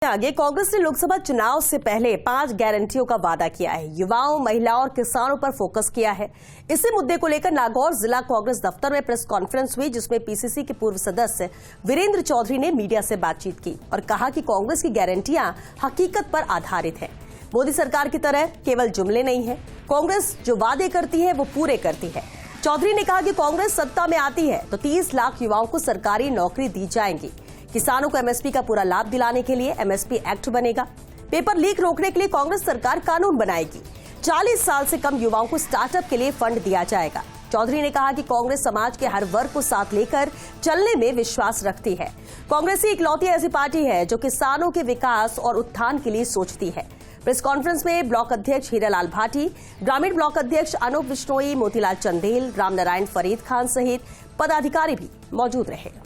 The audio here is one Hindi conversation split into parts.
आगे कांग्रेस ने लोकसभा चुनाव से पहले 5 गारंटियों का वादा किया है। युवाओं, महिलाओं और किसानों पर फोकस किया है। इसी मुद्दे को लेकर नागौर जिला कांग्रेस दफ्तर में प्रेस कॉन्फ्रेंस हुई, जिसमें पीसीसी के पूर्व सदस्य वीरेंद्र चौधरी ने मीडिया से बातचीत की और कहा कि कांग्रेस की गारंटियां हकीकत पर आधारित है। मोदी सरकार की तरह केवल जुमले नहीं है, कांग्रेस जो वादे करती है वो पूरे करती है। चौधरी ने कहा कि कांग्रेस सत्ता में आती है तो 30 लाख युवाओं को सरकारी नौकरी दी जाएंगी। किसानों को एमएसपी का पूरा लाभ दिलाने के लिए एमएसपी एक्ट बनेगा। पेपर लीक रोकने के लिए कांग्रेस सरकार कानून बनाएगी। 40 साल से कम युवाओं को स्टार्टअप के लिए फंड दिया जाएगा। चौधरी ने कहा कि कांग्रेस समाज के हर वर्ग को साथ लेकर चलने में विश्वास रखती है। कांग्रेस ही इकलौती ऐसी पार्टी है जो किसानों के विकास और उत्थान के लिए सोचती है। प्रेस कॉन्फ्रेंस में ब्लॉक अध्यक्ष हीरालाल भाटी, ग्रामीण ब्लॉक अध्यक्ष अनूप बिश्नोई, मोतीलाल चंदेल, रामनारायण फरीद खान सहित पदाधिकारी भी मौजूद रहे।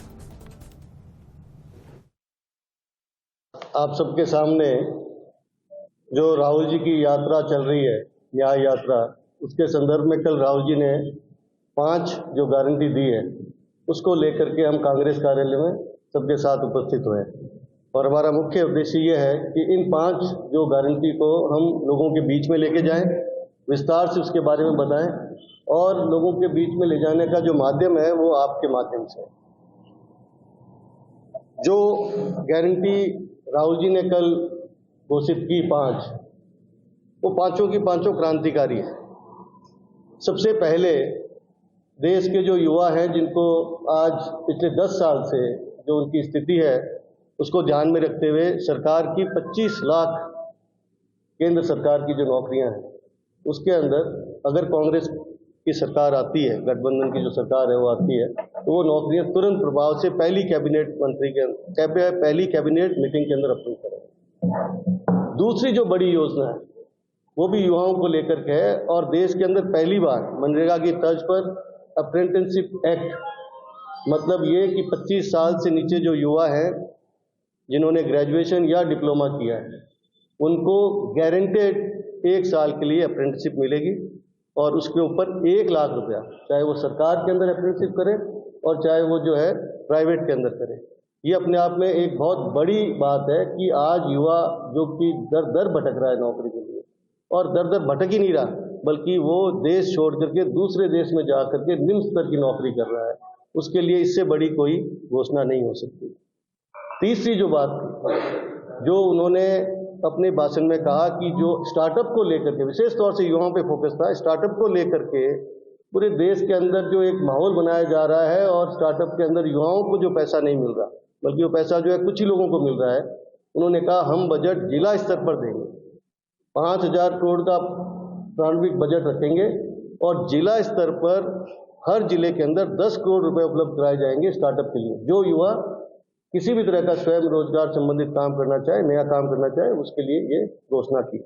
आप सबके सामने जो राहुल जी की यात्रा चल रही है, न्याय यात्रा, उसके संदर्भ में कल राहुल जी ने 5 जो गारंटी दी है उसको लेकर के हम कांग्रेस कार्यालय में सबके साथ उपस्थित हुए और हमारा मुख्य उद्देश्य ये है कि इन 5 जो गारंटी को हम लोगों के बीच में लेके जाएं, विस्तार से उसके बारे में बताएं और लोगों के बीच में ले जाने का जो माध्यम है वो आपके माध्यम से। जो गारंटी राहुल जी ने कल घोषित की 5, वो पांचों की पांचों क्रांतिकारी है। सबसे पहले देश के जो युवा हैं, जिनको आज पिछले 10 साल से जो उनकी स्थिति है उसको ध्यान में रखते हुए सरकार की 25 लाख केंद्र सरकार की जो नौकरियां हैं उसके अंदर अगर कांग्रेस की सरकार आती है, गठबंधन की जो सरकार है वो आती है, तो वो नौकरियां तुरंत प्रभाव से पहली कैबिनेट मीटिंग के अंदर अप्रूव करें। दूसरी जो बड़ी योजना है वो भी युवाओं को लेकर के है और देश के अंदर पहली बार मनरेगा की तर्ज पर अप्रेंटिसशिप एक्ट, मतलब ये कि 25 साल से नीचे जो युवा हैं जिन्होंने ग्रेजुएशन या डिप्लोमा किया है उनको गारंटेड 1 साल के लिए अप्रेंटिसशिप मिलेगी और उसके ऊपर 1 लाख रुपया, चाहे वो सरकार के अंदर अप्रेंटिसशिप करे और चाहे वो जो है प्राइवेट के अंदर करे। ये अपने आप में एक बहुत बड़ी बात है कि आज युवा जो कि दर दर भटक रहा है नौकरी के लिए, और दर दर भटक ही नहीं रहा बल्कि वो देश छोड़ करके दूसरे देश में जा करके निम्न स्तर की नौकरी कर रहा है, उसके लिए इससे बड़ी कोई घोषणा नहीं हो सकती। तीसरी जो बात जो उन्होंने अपने भाषण में कहा कि जो स्टार्टअप को लेकर के, विशेष तौर से युवाओं पे फोकस था, स्टार्टअप को लेकर के पूरे देश के अंदर जो एक माहौल बनाया जा रहा है और स्टार्टअप के अंदर युवाओं को जो पैसा नहीं मिल रहा बल्कि वो पैसा जो है कुछ ही लोगों को मिल रहा है, उन्होंने कहा हम बजट जिला स्तर पर देंगे, 5,000 करोड़ का प्रारंभिक बजट रखेंगे और जिला स्तर पर हर जिले के अंदर 10 करोड़ रुपए उपलब्ध कराए जाएंगे स्टार्टअप के लिए। जो युवा किसी भी तरह का स्वयं रोजगार संबंधित काम करना चाहे, नया काम करना चाहे, उसके लिए ये घोषणा की।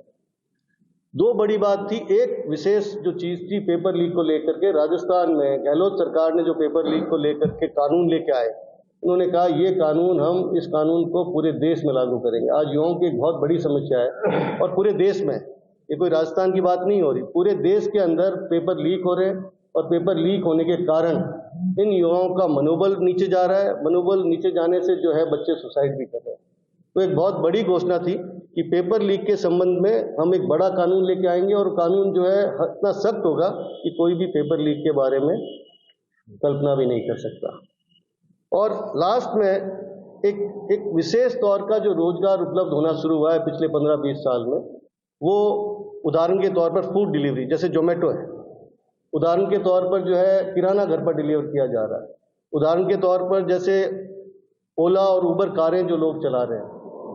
2 बड़ी बात थी। एक विशेष जो चीज थी पेपर लीक को लेकर के, राजस्थान में गहलोत सरकार ने जो पेपर लीक को लेकर के कानून लेके आए, उन्होंने कहा ये कानून, हम इस कानून को पूरे देश में लागू करेंगे। आज युवाओं की एक बहुत बड़ी समस्या है और पूरे देश में, ये कोई राजस्थान की बात नहीं हो रही, पूरे देश के अंदर पेपर लीक हो रहे हैं और पेपर लीक होने के कारण इन युवाओं का मनोबल नीचे जा रहा है। मनोबल नीचे जाने से जो है बच्चे सुसाइड भी कर रहे हैं। तो एक बहुत बड़ी घोषणा थी कि पेपर लीक के संबंध में हम एक बड़ा कानून लेके आएंगे और कानून जो है इतना सख्त होगा कि कोई भी पेपर लीक के बारे में कल्पना भी नहीं कर सकता। और लास्ट में एक विशेष तौर का जो रोजगार उपलब्ध होना शुरू हुआ है पिछले 15-20 साल में, वो उदाहरण के तौर पर फूड डिलीवरी, जैसे जोमेटो है, उदाहरण के तौर पर जो है किराना घर पर डिलीवर किया जा रहा है, उदाहरण के तौर पर जैसे ओला और उबर कारें जो लोग चला रहे हैं,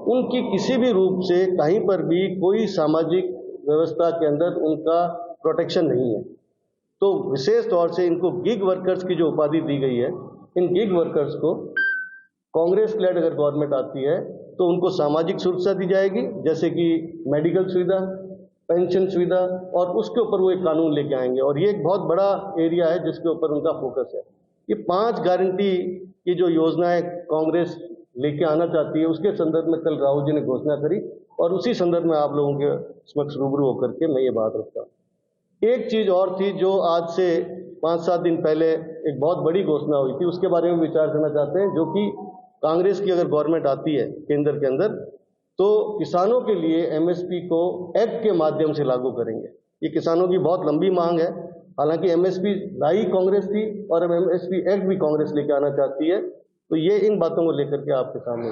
उनकी किसी भी रूप से कहीं पर भी कोई सामाजिक व्यवस्था के अंदर उनका प्रोटेक्शन नहीं है। तो विशेष तौर से इनको गिग वर्कर्स की जो उपाधि दी गई है, इन गिग वर्कर्स को कांग्रेस लेड अगर गवर्नमेंट आती है तो उनको सामाजिक सुरक्षा दी जाएगी, जैसे कि मेडिकल सुविधा, पेंशन सुविधा, और उसके ऊपर वो एक कानून लेके आएंगे और ये एक बहुत बड़ा एरिया है जिसके ऊपर उनका फोकस है। ये 5 गारंटी की जो योजनाएं कांग्रेस लेके आना चाहती है उसके संदर्भ में कल राहुल जी ने घोषणा करी और उसी संदर्भ में आप लोगों के समक्ष रूबरू होकर के मैं ये बात रखता हूँ। एक चीज और थी जो आज से 5-7 दिन पहले एक बहुत बड़ी घोषणा हुई थी, उसके बारे में विचार करना चाहते हैं, जो कि कांग्रेस की अगर गवर्नमेंट आती है केंद्र के अंदर तो किसानों के लिए एमएसपी को एक्ट के माध्यम से लागू करेंगे। ये किसानों की बहुत लंबी मांग है। हालांकि एमएसपी लाई कांग्रेस थी और अब एमएसपी एक्ट भी कांग्रेस लेके आना चाहती है। तो ये इन बातों को लेकर के आपके सामने